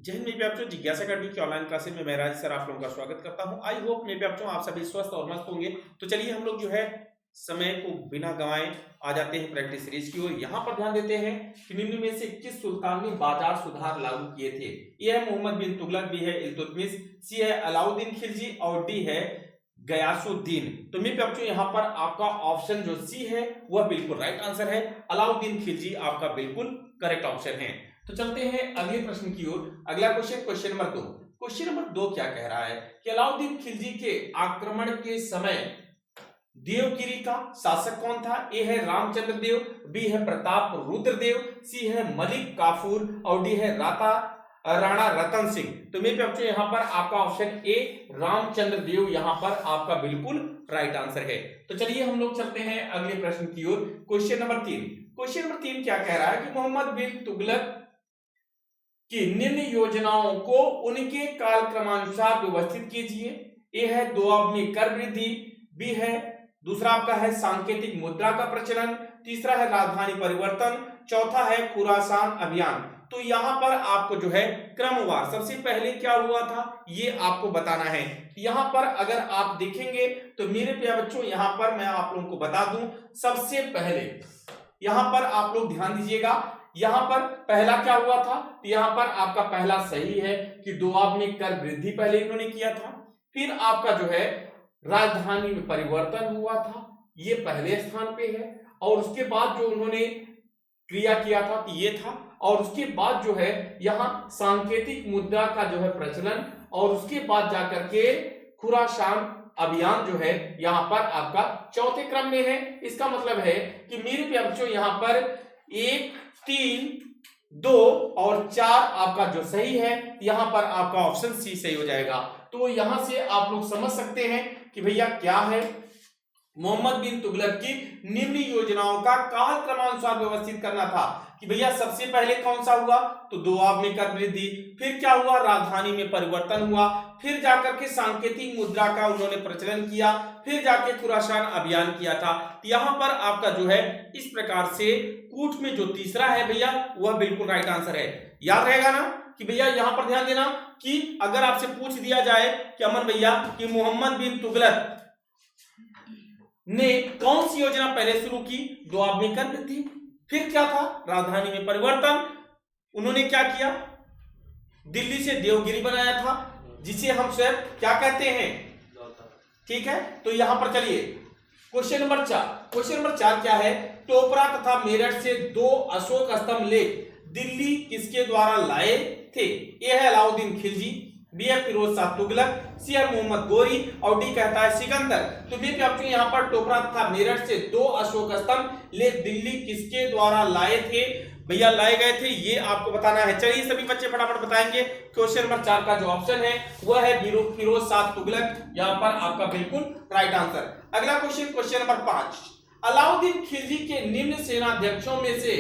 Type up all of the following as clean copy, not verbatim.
जय हिंद मेरे बच्चों, जिज्ञासा अकेडमी की ऑनलाइन क्लासेस में मैं राज सर आप लोगों का स्वागत करता हूं। आई होप मेरे बच्चों आप सभी स्वस्थ और मस्त होंगे। तो चलिए हम लोग जो है समय को बिना गंवाए आ जाते हैं प्रैक्टिस सीरीज की ओर। यहाँ पर ध्यान देते हैं कि निम्न में से किस सुल्तान ने बाजार सुधार लागू किए थे। ये है मोहम्मद बिन तुगलक, बी है इल्तुतमिश, सी है अलाउद्दीन खिलजी और डी है गयासुद्दीन। तो मेरे बच्चों यहाँ पर आपका ऑप्शन जो सी है वह बिल्कुल राइट आंसर है। अलाउद्दीन खिलजी आपका बिल्कुल करेक्ट ऑप्शन है। तो चलते हैं अगले प्रश्न की ओर। अगला क्वेश्चन नंबर 2। क्वेश्चन नंबर 2 क्या कह रहा है कि अलाउद्दीन खिलजी के आक्रमण के समय देवगिरी का शासक कौन था। ए है रामचंद्र देव, बी है प्रताप रुद्रदेव, सी है मलिक काफूर और डी है राणा रतन सिंह। तो मेरे बच्चों यहाँ पर आपका ऑप्शन ए रामचंद्र देव यहाँ पर आपका बिल्कुल राइट आंसर है। तो चलिए हम लोग चलते हैं अगले प्रश्न की ओर। Question number 3। क्वेश्चन नंबर 3 क्या कह रहा है कि मोहम्मद बिन तुगलक कि निम्न योजनाओं को उनके कालक्रमानुसार व्यवस्थित कीजिए। ए है दोआब में कर वृद्धि, बी है दूसरा आपका है सांकेतिक मुद्रा का प्रचलन, तीसरा है राजधानी परिवर्तन, चौथा है खुरासान अभियान। तो यहां पर आपको जो है क्रमवार सबसे पहले क्या हुआ था ये आपको बताना है। यहां पर अगर आप देखेंगे तो मेरे प्यारे बच्चों यहां पर मैं आप लोगों को बता दूं, सबसे पहले यहां पर आप लोग ध्यान दीजिएगा। यहां पर पहला क्या हुआ था, यहां पर आपका पहला सही है कि दोआब में कर वृद्धि पहले इन्होंने किया था। फिर आपका जो है राजधानी में परिवर्तन हुआ था, ये पहले स्थान पे है। और उसके बाद जो उन्होंने क्रिया किया था ये था। और उसके बाद जो है यहाँ सांकेतिक मुद्रा का जो है प्रचलन, और उसके बाद जाकर के खुरासान अभियान जो है यहाँ पर आपका चौथे क्रम में है। इसका मतलब है कि मेरे प्यारे बच्चों यहाँ पर 1, 3, 2 और 4 आपका जो सही है, यहां पर आपका ऑप्शन सी सही हो जाएगा। तो यहां से आप लोग समझ सकते हैं कि भैया क्या है, मोहम्मद बिन तुगलक की निम्न योजनाओं का काल क्रमानुसार व्यवस्थित करना था। कि भैया सबसे पहले कौन सा हुआ, तो दोआब में कर वृद्धि, फिर क्या हुआ राजधानी में परिवर्तन हुआ, फिर जाकर के सांकेतिक मुद्रा का उन्होंने प्रचलन किया, फिर जाके खुरासान अभियान किया था। यहां पर आपका जो है इस प्रकार से कूट में जो तीसरा है भैया वह बिल्कुल राइट आंसर है। याद रहेगा ना कि भैया यहां पर ध्यान देना कि अगर आपसे पूछ दिया जाए कि अमन भैया कि मोहम्मद बिन तुगलक ने कौन सी योजना पहले शुरू की, दोआब में कर वृद्धि, फिर क्या था राजधानी में परिवर्तन, उन्होंने क्या किया दिल्ली से देवगिरी बनाया था जिसे हम सब क्या कहते हैं, ठीक है। तो यहां पर चलिए क्वेश्चन नंबर 4। क्वेश्चन नंबर 4 क्या है, टोपरा तथा मेरठ से 2 अशोक स्तंभ ले दिल्ली किसके द्वारा लाए थे। ए है अलाउद्दीन खिलजी, बी है फिरोज शाह तुगलक, सी है मोहम्मद गोरी और डी कहता है सिकंदर। तो मेरे बच्चों यहाँ पर टोपरा तथा मेरठ से 2 अशोक स्तंभ ले दिल्ली किसके द्वारा लाए थे, भैया लाए गए थे, ये आपको बताना है। चलिए सभी बच्चे फटाफट बताएंगे। क्वेश्चन नंबर 4 का जो ऑप्शन है वह है फिरोज शाह तुगलक, यहाँ पर आपका बिल्कुल राइट आंसर। अगला क्वेश्चन नंबर 5। अलाउद्दीन खिलजी के निम्न सेनाध्यक्षों में से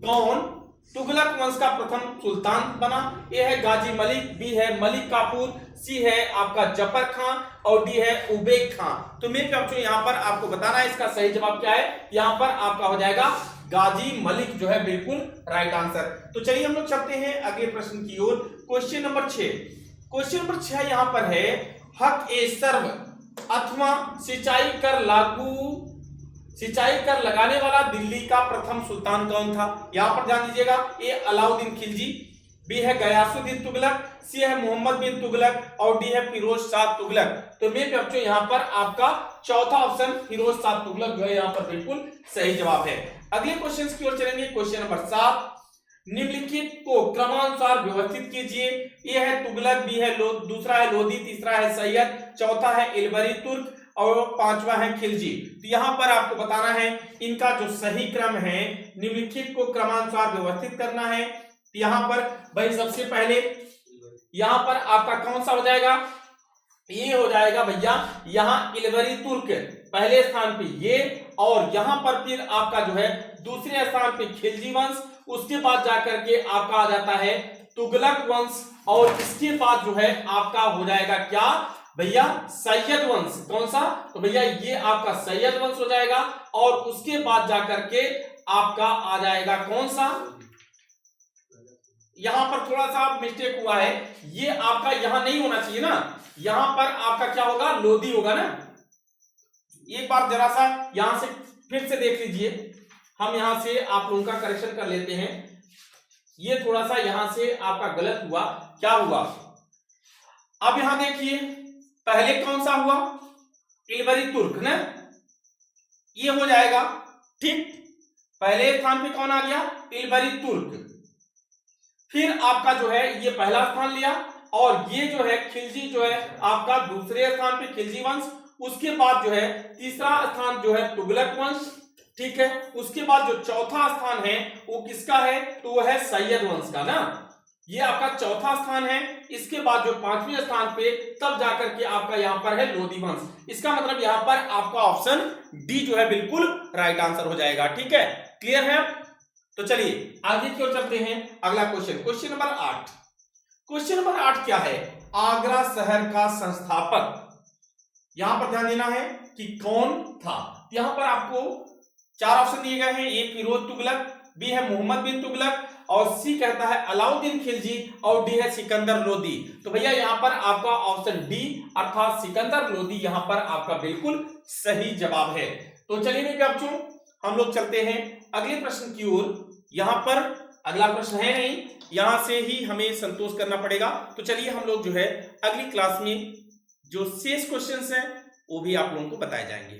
कौन तुगलक वंश का प्रथम सुल्तान बना। ए है गाजी मलिक, बी है मलिक काफूर, सी है आपका जफर खां और डी है उबेक खां। तो मेरे बच्चों यहाँ पर आपको बताना है इसका सही जवाब क्या है। यहाँ पर आपका हो जाएगा गाजी मलिक जो है बिल्कुल राइट आंसर। तो चलिए हम लोग चलते हैं अगले प्रश्न की ओर। Question number 6। क्वेश्चन नंबर 6 यहाँ पर है हक ए सर्व अथवा सिंचाई कर लगाने वाला दिल्ली का प्रथम सुल्तान कौन था। यहां पर ध्यान दीजिएगा, ए अलाउद्दीन खिलजी, बी है गयासुद्दीन तुगलक, सी है मोहम्मद बिन तुगलक और डी है फिरोज शाह तुगलक। तो मेरे बच्चों यहां पर आपका चौथा ऑप्शन फिरोज शाह तुगलक जो है यहां पर बिल्कुल सही जवाब है। अगले क्वेश्चन की ओर चलेंगे। Question number 7। निम्नलिखित को क्रमानुसार व्यवस्थित कीजिए। ए है तुगलक, बी है दूसरा है लोधी, तीसरा है सैयद, चौथा है इलबरी तुर्क और 5वां है खिलजी। तो यहां पर आपको बताना है इनका जो सही क्रम है, निम्नलिखित को क्रमानुसार व्यवस्थित करना है। यहां पर भाई सबसे पहले यहां पर आपका कौन सा हो जाएगा, ये हो जाएगा भैया यहां इलबरी तुर्क पहले स्थान पे ये, और यहां पर फिर आपका जो है दूसरे स्थान पे खिलजी वंश, उसके बाद जाकर के आपका आ जाता है तुगलक वंश, और इसके बाद जो है आपका हो जाएगा क्या भैया सैयद वंश। कौन सा, तो भैया ये आपका सैयद वंश हो जाएगा। और उसके बाद जाकर के आपका आ जाएगा कौन सा, यहां पर थोड़ा सा मिस्टेक हुआ है, ये आपका यहां नहीं होना चाहिए ना, यहां पर आपका क्या होगा, लोदी होगा ना। एक बार जरा सा यहां से फिर से देख लीजिए, हम यहां से आप लोगों का करेक्शन कर लेते हैं। ये थोड़ा सा यहां से आपका गलत हुआ, क्या हुआ, अब यहां देखिए पहले कौन सा हुआ, इल्बरी तुर्क ना, ये हो जाएगा ठीक। पहले स्थान पे कौन आ गया, इल्बरी तुर्क। फिर आपका जो है ये पहला स्थान लिया, और ये जो है खिलजी जो है आपका दूसरे स्थान पे, खिलजी वंश। उसके बाद जो है तीसरा स्थान जो है तुगलक वंश, ठीक है। उसके बाद जो चौथा स्थान है वो किसका है, तो वो है सैयद वंश का ना, ये आपका चौथा स्थान है। इसके बाद जो पांचवें स्थान पे तब जाकर के आपका यहां पर है लोदी वंश। इसका मतलब यहां पर आपका ऑप्शन डी जो है बिल्कुल राइट आंसर हो जाएगा, ठीक है। क्लियर है, तो चलिए आगे की ओर चलते हैं। अगला question, question number 8। Question number 8 क्या है, आगरा शहर का संस्थापक, यहां पर ध्यान देना है कि कौन था। यहां पर आपको 4 ऑप्शन दिए गए हैं, ए फिरोज तुगलक, बी है मोहम्मद बिन तुगलक, और सी कहता है अलाउद्दीन खिलजी, और डी है सिकंदर लोदी। तो भैया यहां पर आपका ऑप्शन डी अर्थात सिकंदर लोदी यहां पर आपका बिल्कुल सही जवाब है। तो चलिए मेरे बच्चों हम लोग चलते हैं अगले प्रश्न की ओर। यहां पर अगला प्रश्न है नहीं, यहां से ही हमें संतोष करना पड़ेगा। तो चलिए हम लोग जो है अगली क्लास में जो शेष क्वेश्चंस हैं वो भी आप लोगों को बताए जाएंगे।